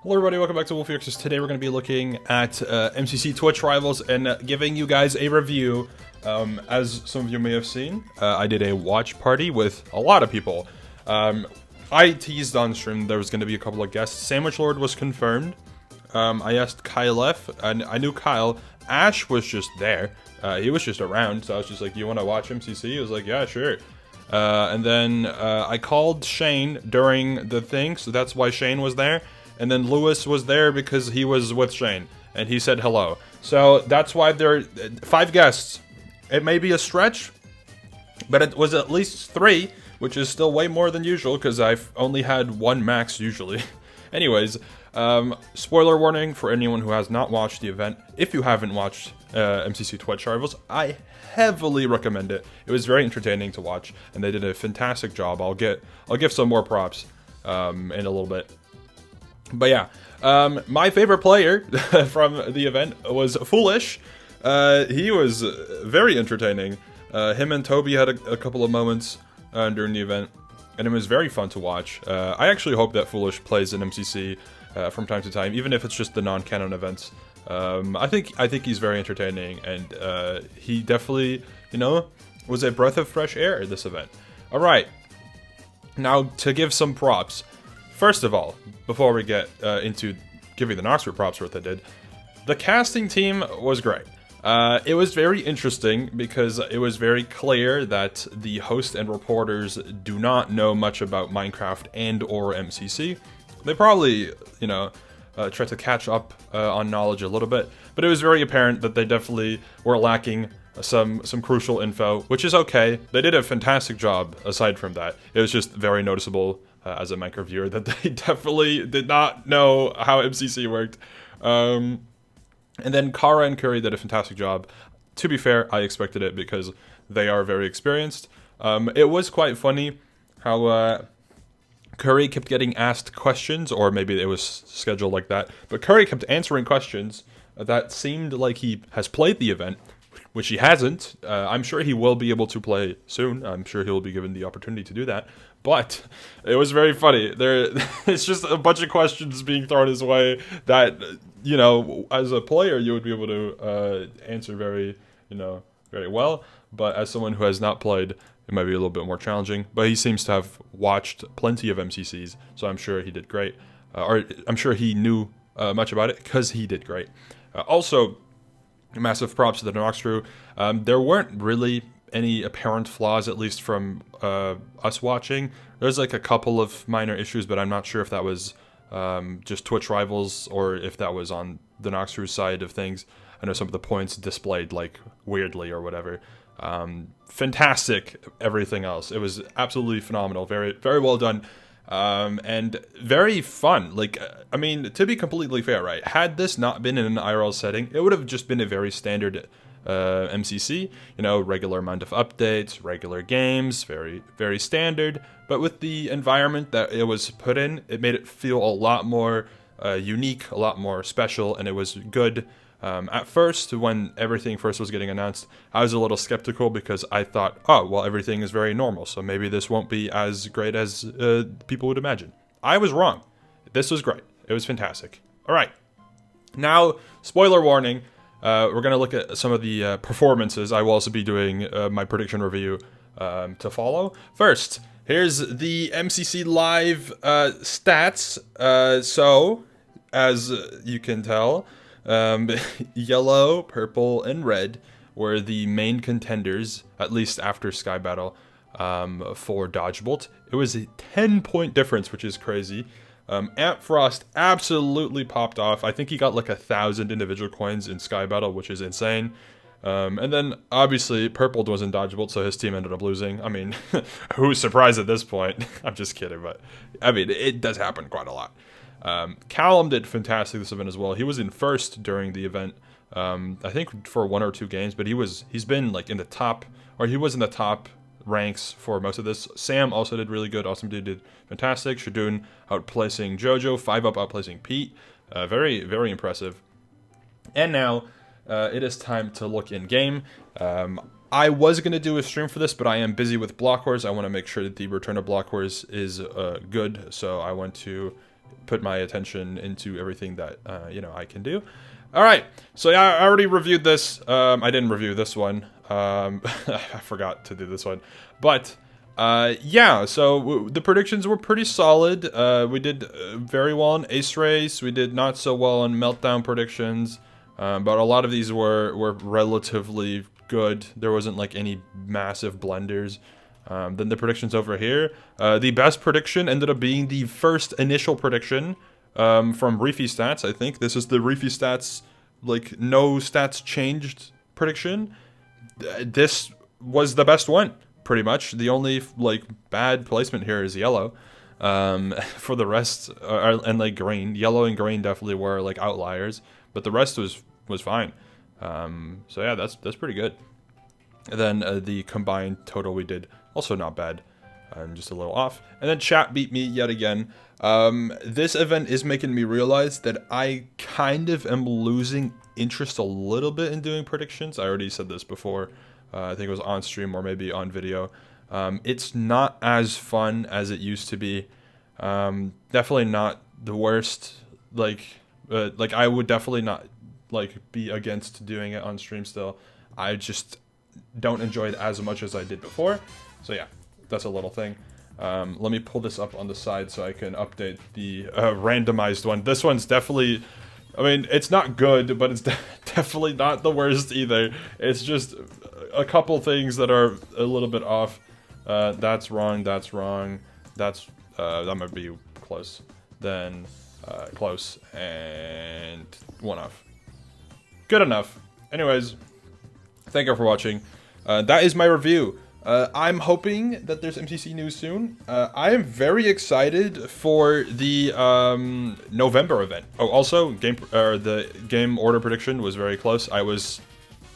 Hello everybody, welcome back to Wolfeei. Today we're going to be looking at MCC Twitch Rivals and giving you guys a review. As some of you may have seen, I did a watch party with a lot of people. I teased on stream there was going to be a couple of guests. Sandwich Lord was confirmed. I asked Kyle F, and I knew Kyle. Ash was just there. He was just around, so I was just like, "Do you want to watch MCC?" He was like, "Yeah, sure." And then I called Shane during the thing, so that's why Shane was there. And then Lewis was there because he was with Shane, and he said hello. So that's why there are 5 guests. It may be a stretch, but it was at least 3, which is still way more than usual because I've only had 1 max usually. Anyways, spoiler warning for anyone who has not watched the event. If you haven't watched MCC Twitch Rivals, I heavily recommend it. It was very entertaining to watch, and they did a fantastic job. I'll give some more props in a little bit. But yeah, my favorite player from the event was Foolish. He was very entertaining. Him and Toby had a couple of moments during the event, and it was very fun to watch. I actually hope that Foolish plays in MCC from time to time, even if it's just the non-canon events. I think he's very entertaining, and he definitely, was a breath of fresh air at this event. All right, now to give some props. First of all, before we get into giving the Noxcrew props for what they did, the casting team was great. It was very interesting because it was very clear that the host and reporters do not know much about Minecraft and or MCC. They probably, tried to catch up on knowledge a little bit, but it was very apparent that they definitely were lacking some crucial info, which is okay. They did a fantastic job aside from that. It was just very noticeable as a Minecraft viewer that they definitely did not know how MCC worked. And then Kara and Curry did a fantastic job. To be fair, I expected it because they are very experienced. It was quite funny how Curry kept getting asked questions, or maybe it was scheduled like that, but Curry kept answering questions that seemed like he has played the event, which he hasn't. I'm sure he will be able to play soon. I'm sure he will be given the opportunity to do that. But it was very funny. It's just a bunch of questions being thrown his way that, as a player, you would be able to answer very well. But as someone who has not played, it might be a little bit more challenging. But he seems to have watched plenty of MCCs, so I'm sure he did great. Or I'm sure he knew much about it because he did great. Also, massive props to the Noxcrew. There weren't really any apparent flaws, at least from us watching. There's like a couple of minor issues, but I'm not sure if that was just Twitch Rivals or if that was on the Noxcrew side of things. I know some of the points displayed like weirdly or whatever. Fantastic everything else. It was absolutely phenomenal. Very, very well done. And very fun. To be completely fair, right? Had this not been in an IRL setting, it would have just been a very standard MCC, regular amount of updates, regular games, very, very standard. But with the environment that it was put in, it made it feel a lot more unique, a lot more special, and it was good. At first, when everything first was getting announced, I was a little skeptical because I thought, oh, well, everything is very normal, so maybe this won't be as great as people would imagine. I was wrong. This was great. It was fantastic. All right. Now, spoiler warning. We're going to look at some of the performances. I will also be doing my prediction review to follow. First, here's the MCC Live stats. So, as you can tell, yellow, purple, and red were the main contenders, at least after Sky Battle, for Dodgebolt. It was a 10-point difference, which is crazy. Ant Frost absolutely popped off. I think he got like 1,000 individual coins in Sky Battle, which is insane. And then, obviously, Purple was in Dodgebolt, so his team ended up losing. I mean, who's surprised at this point? I'm just kidding, but, it does happen quite a lot. Callum did fantastic this event as well. He was in first during the event, I think for 1 or 2 games, but he's been like in the top, or he was in the top ranks for most of this. Sam also did really good. Awesome Dude did fantastic. Shadoon outplacing Jojo. 5up outplacing Pete. Very, very impressive. And now it is time to look in game. I was going to do a stream for this, but I am busy with Block Wars. I want to make sure that the return of Block Wars is good, so I went to put my attention into everything that you know, I can do. All right, so yeah, I already reviewed this. I didn't review this one. I forgot to do this one, but yeah. So the predictions were pretty solid. We did very well on Ace Race. We did not so well on Meltdown predictions, but a lot of these were relatively good. There wasn't like any massive blunders. Then the predictions over here. The best prediction ended up being the first initial prediction from Reefy Stats. I think this is the Reefy Stats, like, no stats changed prediction. This was the best one, pretty much. The only like bad placement here is yellow. For the rest, and like green, yellow and green definitely were like outliers, but the rest was fine. So yeah, that's pretty good. And then the combined total we did, also not bad. Just a little off. And then chat beat me yet again. This event is making me realize that I kind of am losing interest a little bit in doing predictions. I already said this before. I think it was on stream or maybe on video. It's not as fun as it used to be. Definitely not the worst. Like I would definitely not like be against doing it on stream still. I just don't enjoy it as much as I did before. So yeah, that's a little thing. Let me pull this up on the side so I can update the randomized one. This one's definitely, I mean, it's not good, but it's definitely not the worst either. It's just a couple things that are a little bit off. That's wrong, that's wrong. That might be close. Then close, and one off. Good enough. Anyways, thank you for watching. That is my review. I'm hoping that there's MCC news soon. I am very excited for the November event. Oh, also, the game order prediction was very close. I was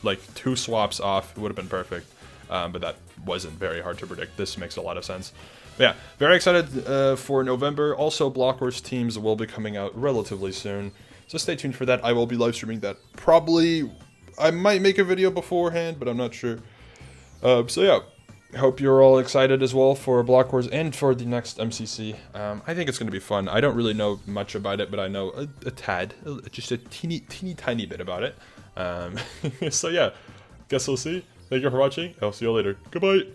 like 2 swaps off. It would have been perfect, but that wasn't very hard to predict. This makes a lot of sense. But yeah, very excited for November. Also, Block Wars teams will be coming out relatively soon, so stay tuned for that. I will be live streaming that. Probably, I might make a video beforehand, but I'm not sure. So yeah. Hope you're all excited as well for Block Wars and for the next MCC. I think it's going to be fun. I don't really know much about it, but I know a tad, just a teeny tiny bit about it. So yeah, guess we'll see. Thank you for watching. I'll see you later. Goodbye.